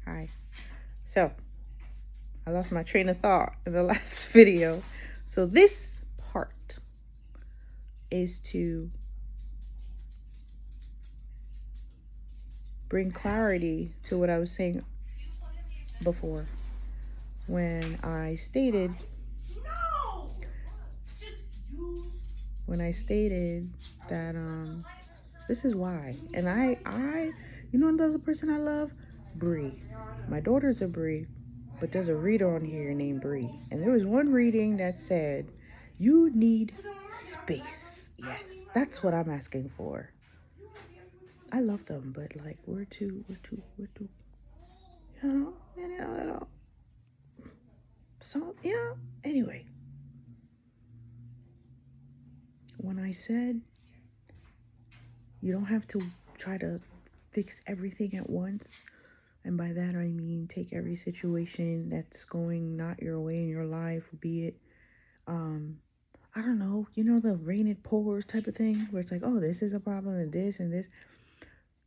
Hi. So, I lost my train of thought in the last video. So, this part is to bring clarity to what I was saying before when I stated that this is why. And I you know another person I love? Bree. My daughter's a Bree, but there's a reader on here named Bree. And there was one reading that said, you need space. Yes, that's what I'm asking for. I love them, but like we're too, you know. So, anyway. When I said you don't have to try to fix everything at once, and by that I mean take every situation that's going not your way in your life, be it, I don't know, the rain it pours type of thing, where it's like, oh, this is a problem and this and this.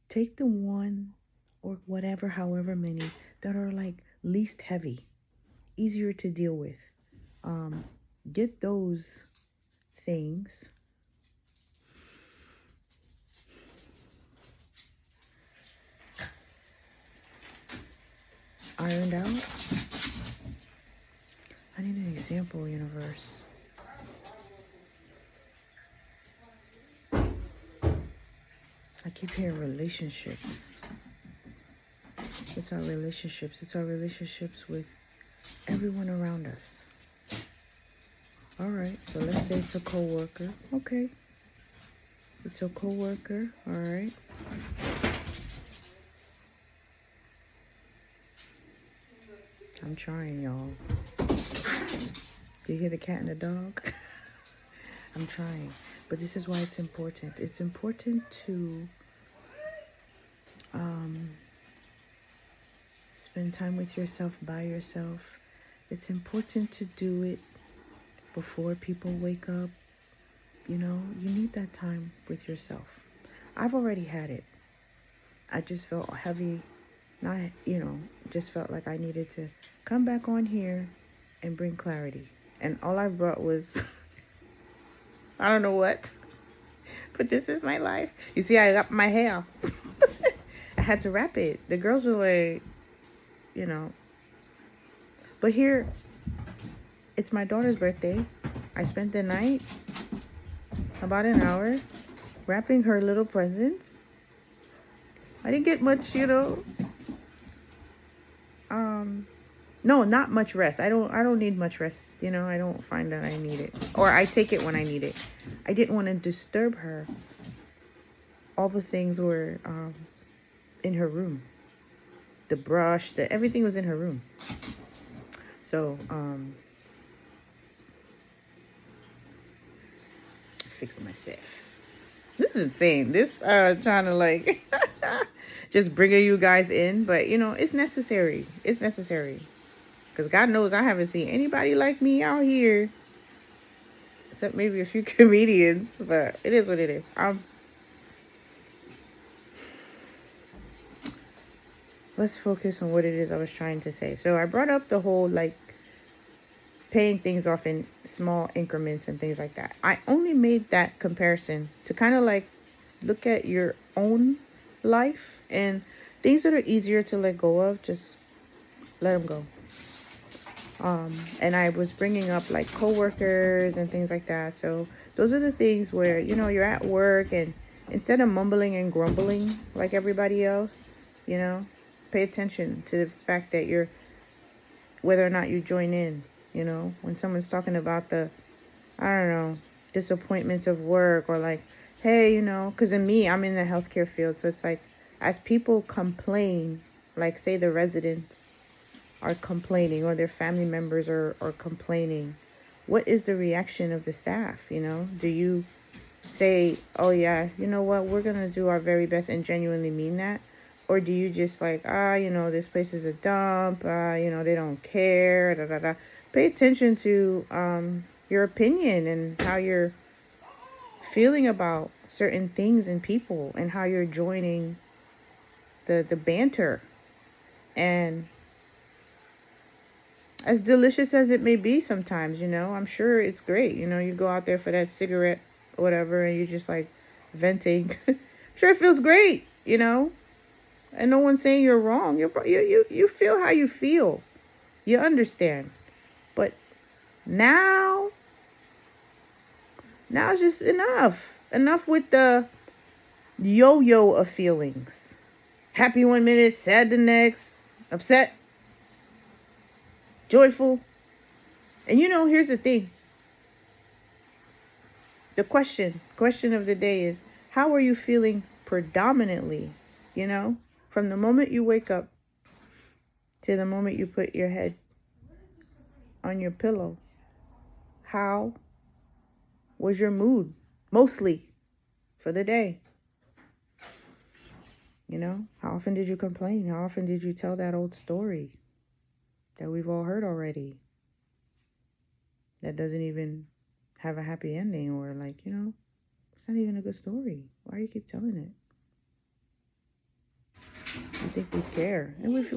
Take the one or whatever, however many that are like least heavy, easier to deal with. Get those things ironed out. I need an example, universe. I keep hearing relationships. It's our relationships. It's our relationships with everyone around us. All right, so let's say it's a coworker. Okay. It's a coworker. All right. I'm trying, y'all. Do you hear the cat and the dog? I'm trying. But this is why it's important. It's important to spend time with yourself, by yourself. It's important to do it before people wake up. You need that time with yourself. I've already had it. I just felt heavy, just felt like I needed to come back on here and bring clarity. And all I brought was, I don't know what, but this is my life. You see, I got my hair. I had to wrap it. The girls were like, But here, it's my daughter's birthday. I spent the night, about an hour, wrapping her little presents. I didn't get much, no, not much rest. I don't need much rest. I don't find that I need it. Or I take it when I need it. I didn't want to disturb her. All the things were in her room. The brush, everything was in her room. So, fix myself. This is insane. This trying to like just bringing you guys in, but it's necessary. It's necessary. Because God knows I haven't seen anybody like me out here. Except maybe a few comedians. But it is what it is. Let's focus on what it is I was trying to say. So I brought up the whole like paying things off in small increments and things like that. I only made that comparison to kind of like look at your own life and things that are easier to let go of. Just let them go. And I was bringing up like coworkers and things like that. So those are the things where, you're at work and instead of mumbling and grumbling like everybody else, pay attention to the fact that whether or not you join in, when someone's talking about the, I don't know, disappointments of work or like, hey, because in me, I'm in the healthcare field. So it's like, as people complain, like say the residents are complaining or their family members are complaining, what is the reaction of the staff? Do you say, oh yeah, you know what, we're gonna do our very best and genuinely mean that? Or do you just like, this place is a dump, they don't care, da da da. Pay attention to your opinion and how you're feeling about certain things and people and how you're joining the banter. And as delicious as it may be sometimes, I'm sure it's great. You go out there for that cigarette or whatever, and you're just like venting. I'm sure it feels great, and no one's saying you're wrong. You feel how you feel. You understand. But now it's just enough. Enough with the yo-yo of feelings. Happy 1 minute, sad the next, upset, joyful. And here's the thing. The question of the day is, how are you feeling predominantly, from the moment you wake up to the moment you put your head on your pillow? How was your mood mostly for the day? How often did you complain? How often did you tell that old story that we've all heard already, that doesn't even have a happy ending, or it's not even a good story? Why do you keep telling it? You think we care? And we've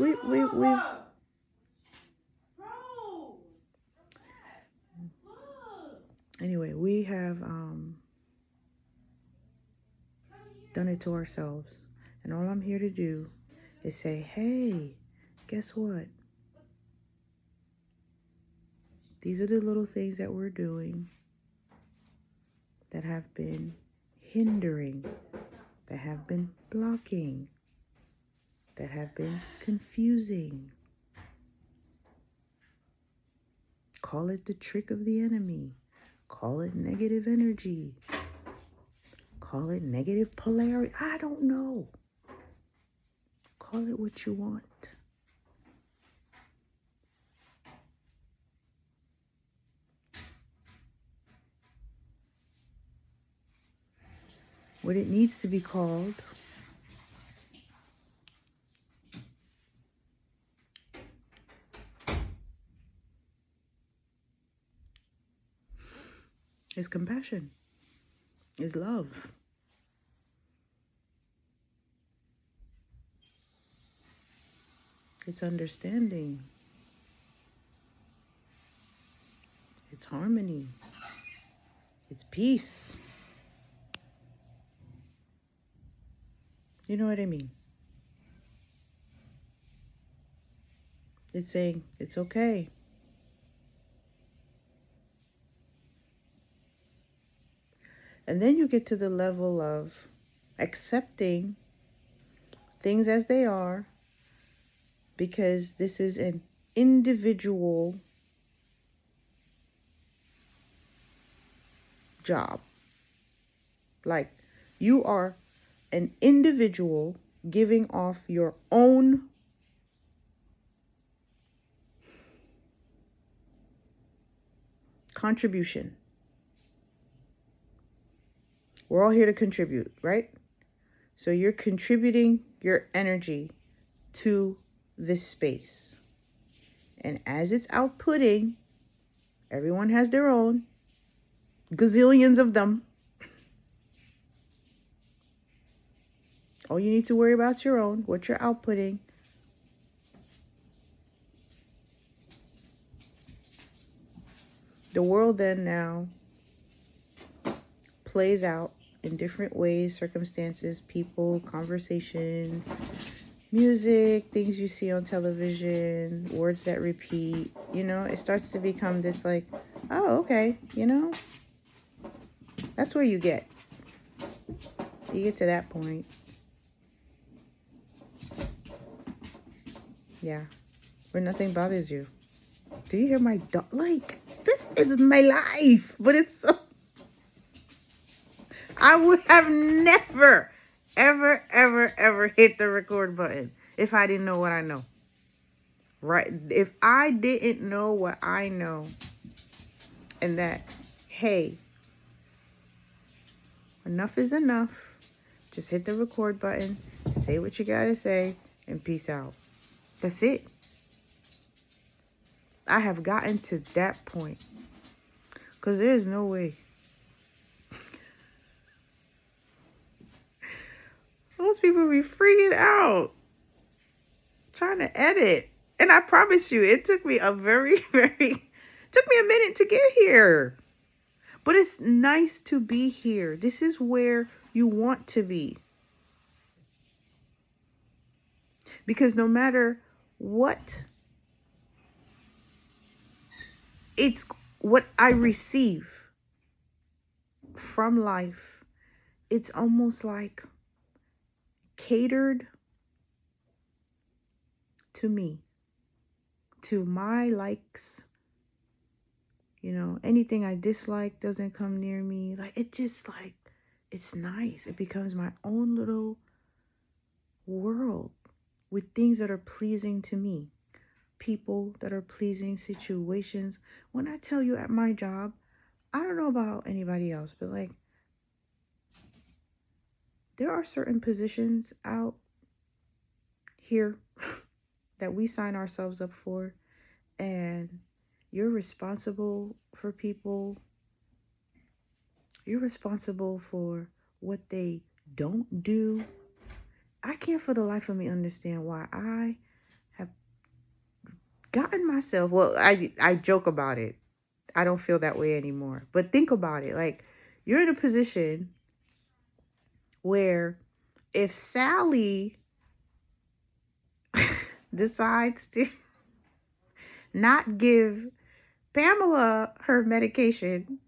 anyway, we have done it to ourselves. And all I'm here to do is say, hey, guess what? These are the little things that we're doing that have been hindering, that have been blocking, that have been confusing. Call it the trick of the enemy. Call it negative energy. Call it negative polarity. I don't know. Call it what you want. What it needs to be called is compassion, is love. It's understanding. It's harmony. It's peace. You know what I mean? It's saying it's okay. And then you get to the level of accepting things as they are, because this is an individual job. Like, you are an individual giving off your own contribution. We're all here to contribute, right? So you're contributing your energy to this space. And as it's outputting, everyone has their own, gazillions of them. All you need to worry about is your own, what you're outputting. The world then now plays out in different ways, circumstances, people, conversations, music, things you see on television, words that repeat. It starts to become this like, oh, okay, that's where you get to that point. Yeah, where nothing bothers you. Do you hear my dog? Like, this is my life, but it's so... I would have never, ever, ever, ever hit the record button if I didn't know what I know. Right? If I didn't know what I know, and that, hey, enough is enough. Just hit the record button, say what you gotta say, and peace out. That's it. I have gotten to that point. Because there's no way. Most people be freaking out. trying to edit. And I promise you, it took me a took me a minute to get here. But it's nice to be here. This is where you want to be. Because no matter what, it's what I receive from life. It's almost like catered to me, to my likes. Anything I dislike doesn't come near me. Like, it just like, it's nice. It becomes my own little world with things that are pleasing to me, people that are pleasing, situations. When I tell you at my job, I don't know about anybody else, but like, there are certain positions out here that we sign ourselves up for, and you're responsible for people. You're responsible for what they don't do. I can't for the life of me understand why I have gotten myself, well, I joke about it. I don't feel that way anymore. But think about it. Like, you're in a position where if Sally decides to not give Pamela her medication,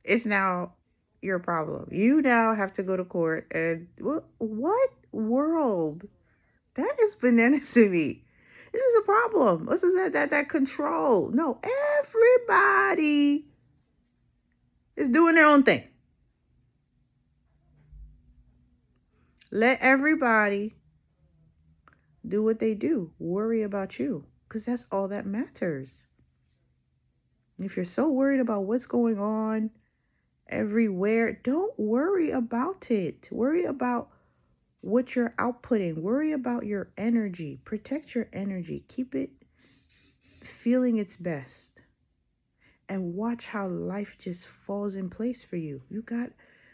it's now your problem. You now have to go to court. And what world? That is bananas to me. This is a problem. This is that control. No, everybody is doing their own thing. Let everybody do what they do. Worry about you, because that's all that matters. And if you're so worried about what's going on everywhere, don't worry about it. Worry about what you're outputting. Worry about your energy. Protect your energy. Keep it feeling its best. And watch how life just falls in place for you. You got,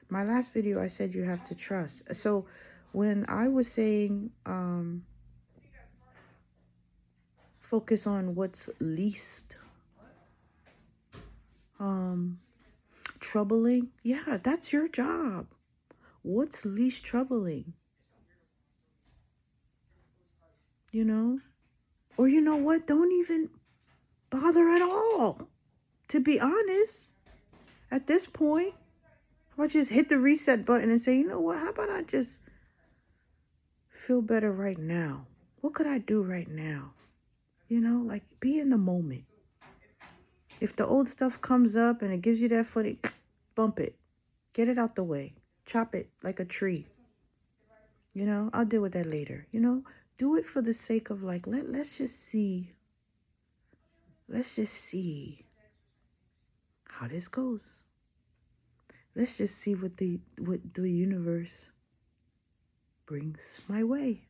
my last video, I said you have to trust. So when I was saying focus on what's least troubling, yeah, that's your job. What's least troubling? Or you know what? Don't even bother at all. To be honest, at this point, how about just hit the reset button and say, you know what? How about I just feel better right now? What could I do right now? Like, be in the moment. If the old stuff comes up and it gives you that funny, bump it. Get it out the way. Chop it like a tree. I'll deal with that later. Do it for the sake of like, let's just see. Let's just see how this goes. Let's just see what the universe brings my way.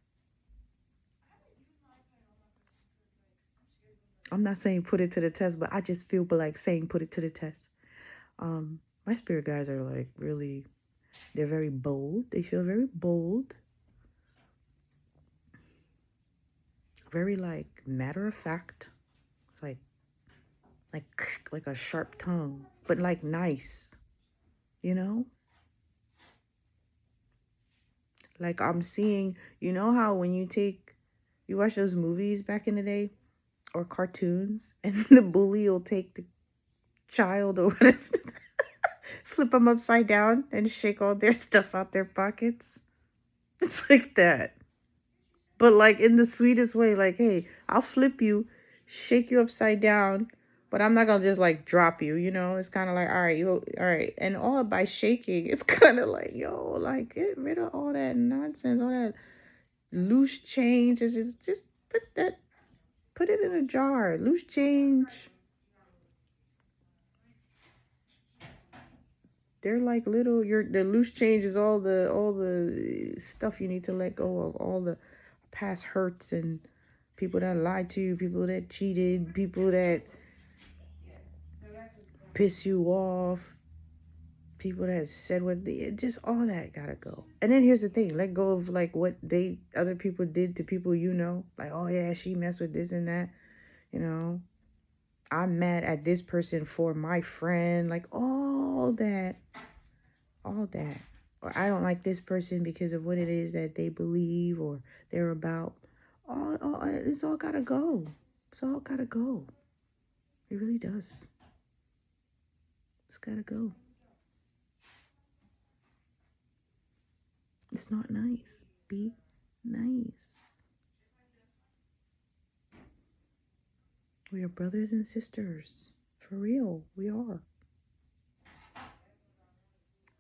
I'm not saying put it to the test, but I just feel like saying put it to the test. My spirit guides are like really, they're very bold. They feel very bold. Very like matter of fact. It's like a sharp tongue, but like nice. Like I'm seeing, how when you watch those movies back in the day or cartoons and the bully will take the child or whatever, flip them upside down and shake all their stuff out their pockets. It's like that. But like in the sweetest way, like, hey, I'll flip you, shake you upside down, but I'm not gonna just like drop you, It's kind of like, all right. And all by shaking, it's kind of like, yo, like get rid of all that nonsense, all that loose change. It's just put it in a jar. Loose change. They're like little, the loose change is all the stuff you need to let go of, all the past hurts and people that lied to you, people that cheated, people that piss you off, people that said what they just all that gotta go. And then here's the thing, let go of like what other people did to people, like, oh yeah, she messed with this and that, I'm mad at this person for my friend, like all that. Or I don't like this person because of what it is that they believe or they're about. It's all gotta go. It's all gotta go. It really does. It's gotta go. It's not nice. Be nice. We are brothers and sisters. For real, we are.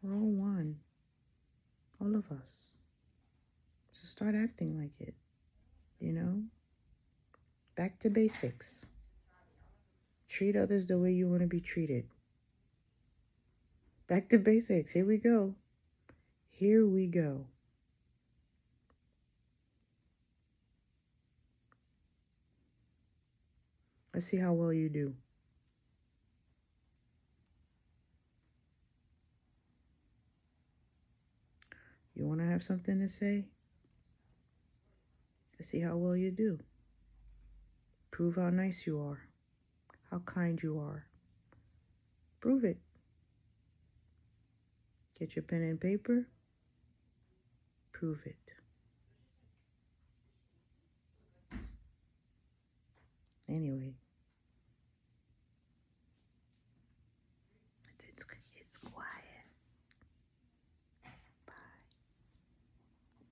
We're all one. All of us. So start acting like it, Back to basics. Treat others the way you want to be treated. Back to basics. Here we go. Here we go. Let's see how well you do. You want to have something to say? Let's see how well you do. Prove how nice you are, how kind you are. Prove it. Get your pen and paper. Prove it.